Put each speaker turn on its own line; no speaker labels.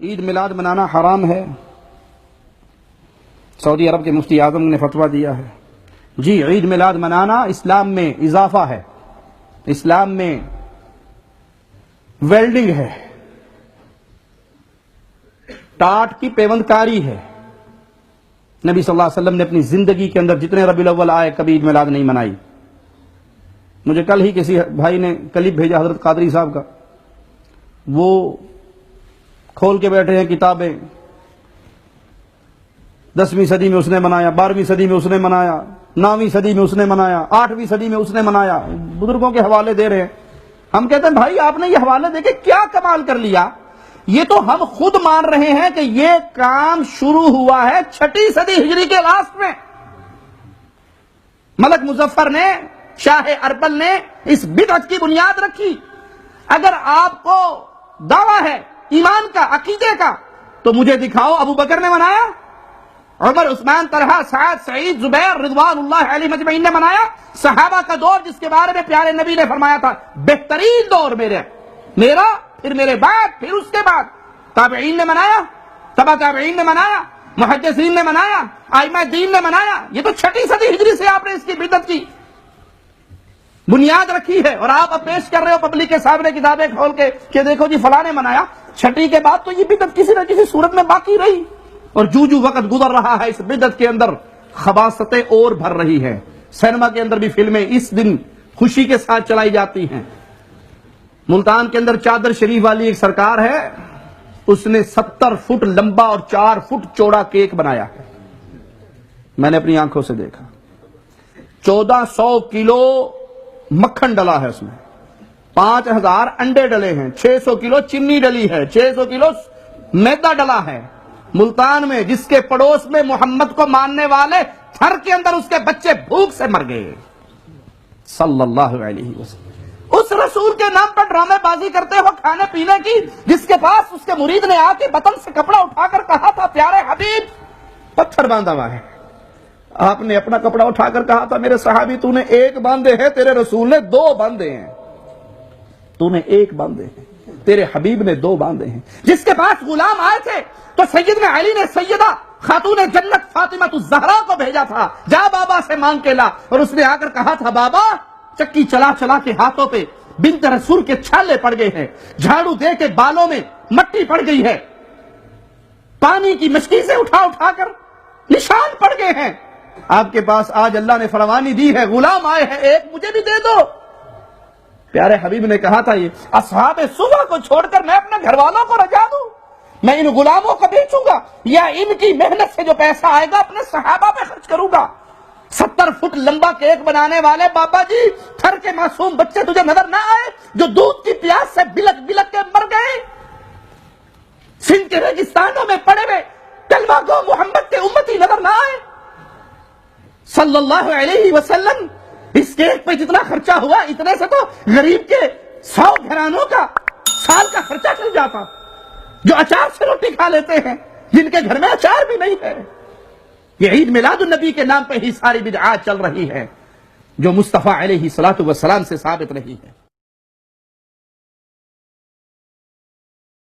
عید میلاد منانا حرام ہے؟ سعودی عرب کے مفتی اعظم نے فتویٰ دیا ہے۔ جی، عید میلاد منانا اسلام میں اضافہ ہے، اسلام میں ویلڈنگ ہے، ٹاٹ کی پیوند کاری ہے۔ نبی صلی اللہ علیہ وسلم نے اپنی زندگی کے اندر جتنے ربیع الاول آئے کبھی عید میلاد نہیں منائی۔ مجھے کل ہی کسی بھائی نے کلپ بھیجا حضرت قادری صاحب کا، وہ کھول کے بیٹھے ہیں کتابیں، 10ویں صدی میں اس نے منایا، 12ویں صدی میں اس نے منایا، 9ویں صدی میں اس نے منایا، 8ویں صدی میں اس نے منایا، بزرگوں کے حوالے دے رہے ہیں۔ ہم کہتے ہیں بھائی آپ نے یہ حوالے دے کے کیا کمال کر لیا؟ یہ تو ہم خود مان رہے ہیں کہ یہ کام شروع ہوا ہے 6 صدی ہجری کے لاسٹ میں۔ ملک مظفر نے، شاہ اربل نے اس بدعت کی بنیاد رکھی۔ اگر آپ کو دعویٰ ہے ایمان کا، عقیدے کا، تو مجھے دکھاؤ ابو بکر نے منایا، عمر، عثمان، طلحہ، سعد، سعید، زبیر رضوان اللہ علیہ مجمعین نے منایا؟ صحابہ کا دور جس کے بارے میں پیارے نبی نے فرمایا تھا بہترین دور میرا، پھر میرے بعد، پھر اس کے بعد، تابعین نے منایا، تبع تابعین نے منایا، محدثین نے منایا، ائمہ دین نے منایا۔ یہ تو 6 صدی ہجری سے آپ نے اس کی بدعت کی بنیاد رکھی ہے، اور آپ اب پیش کر رہے ہو پبلک کے سامنے کتابیں کھول کے کہ دیکھو جی فلاں نے منایا۔ 6 کے بعد تو یہ بدعت کسی نہ کسی صورت میں باقی رہی، اور جو وقت گزر رہا ہے اس بدعت کے اندر خباثتیں اور بھر رہی ہیں۔ سینما کے اندر بھی فلمیں اس دن خوشی کے ساتھ چلائی جاتی ہیں۔ ملتان کے اندر چادر شریف والی ایک سرکار ہے، اس نے 70 فٹ لمبا اور 4 فٹ چوڑا کیک بنایا ہے، میں نے اپنی آنکھوں سے دیکھا۔ 1400 کلو مکھن ڈلا ہے اس میں، 5000 انڈے ڈلے ہیں، 600 کلو چینی ڈلی ہے، 600 کلو میدا ڈلا ہے۔ ملتان میں جس کے پڑوس میں محمد کو ماننے والے تھر کے اندر اس کے بچے بھوک سے مر گئے صلی اللہ علیہ وسلم۔ اس رسول کے نام پر ڈرامے بازی کرتے ہو کھانے پینے کی، جس کے پاس اس کے مرید نے آ کے بطن سے کپڑا اٹھا کر کہا تھا پیارے حبیب پتھر باندھا ہوا ہے، آپ نے اپنا کپڑا اٹھا کر کہا تھا میرے صحابی تو نے 1 باندھے ہیں، تیرے رسول نے 2 باندھے ہیں، تو نے 1 باندھے ہیں، تیرے حبیب نے 2 باندھے ہیں۔ جس کے پاس غلام آئے تھے تو سیدنا علی نے سیدہ خاتون جنت فاطمہ الزہرا کو بھیجا تھا، جا بابا سے مانگ کے لا، اور اس نے آ کر کہا تھا بابا چکی چلا چلا کے ہاتھوں پہ بنت رسول کے چھالے پڑ گئے ہیں، جھاڑو دے کے بالوں میں مٹی پڑ گئی ہے، پانی کی مشکی سے اٹھا اٹھا کر نشان پڑ گئے ہیں، آپ کے پاس آج اللہ نے فروانی دی ہے، غلام آئے ہیں، ایک مجھے بھی دے دو۔ پیارے حبیب نے کہا تھا یہ اصحاب صبح کو چھوڑ کر میں اپنے گھر والوں کو رجا دوں، میں ان غلاموں کو بیچوں گا یا ان کی محنت سے جو پیسہ آئے گا اپنے صحابہ پہ خرچ کروں گا؟ 70 فٹ لمبا کیک بنانے والے بابا جی، تھر کے معصوم بچے تجھے نظر نہ آئے جو دودھ کی پیاس سے بلک بلک کے مر گئے؟ سندھ کے ریگستانوں میں پڑے ہوئے کلمہ گو محمد کے امتی نظر نہ آئے صلی اللہ علیہ وسلم؟ اس کیک پہ جتنا خرچہ ہوا اتنے سے تو غریب کے 100 گھرانوں کا سال کا خرچہ چل جاتا، جو اچار سے روٹی کھا لیتے ہیں، جن کے گھر میں اچار بھی نہیں ہے۔ یہ عید میلاد النبی کے نام پہ ہی ساری بدعات چل رہی ہے جو مصطفیٰ علیہ الصلوۃ والسلام سے ثابت نہیں ہے۔